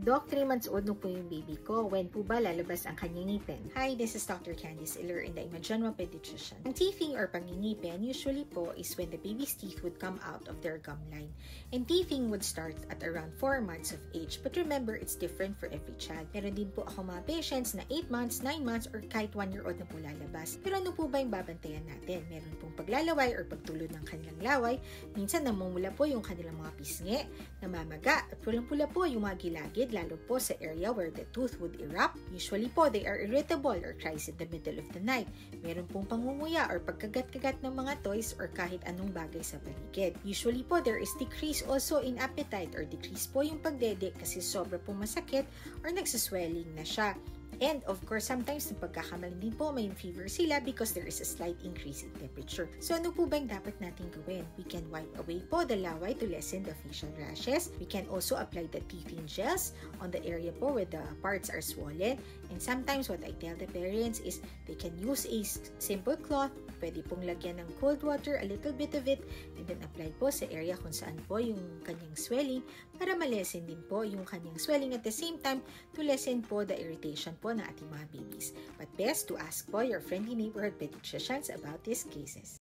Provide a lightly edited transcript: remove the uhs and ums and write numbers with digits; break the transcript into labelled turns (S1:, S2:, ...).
S1: Doc, 3 months old na po yung baby ko. When po ba lalabas ang kanyang ngipin? Hi, this is Dr. Candice Iller, and I'm a general pediatrician. Ang teething or pangingipin usually po is when the baby's teeth would come out of their gum line. And teething would start at around 4 months of age. But remember, it's different for every child. Meron din po ako mga patients na 8 months, 9 months, or kahit 1-year-old na po lalabas. Pero ano po ba yung babantayan natin? Meron pong paglalaway or pagtulod ng kanilang laway. Minsan namumula po yung kanilang mga pisngi, namamaga, at pulang-pula po yung mga gilagid, lalo po sa area where the tooth would erupt. Usually po, they are irritable or cries in the middle of the night. Meron pong pangunguya or pagkagat-kagat ng mga toys or kahit anong bagay sa paligid. Usually po, there is decrease also in appetite or decrease po yung pagdede kasi sobra pong masakit or nagsaswelling na siya. And of course, sometimes napagkakamalan din po may fever sila because there is a slight increase in temperature. So ano po ba yung dapat natin gawin? We can wipe away po the laway to lessen the facial rashes. We can also apply the teething gels on the area po where the parts are swollen. And sometimes what I tell the parents is they can use a simple cloth. Pwede pong lagyan ng cold water, a little bit of it, and then apply po sa area kung saan po yung kanyang swelling para ma-lessen din po yung kanyang swelling at the same time to lessen po the irritation po ng ating mga babies. But best to ask po your friendly neighborhood pediatricians about these cases.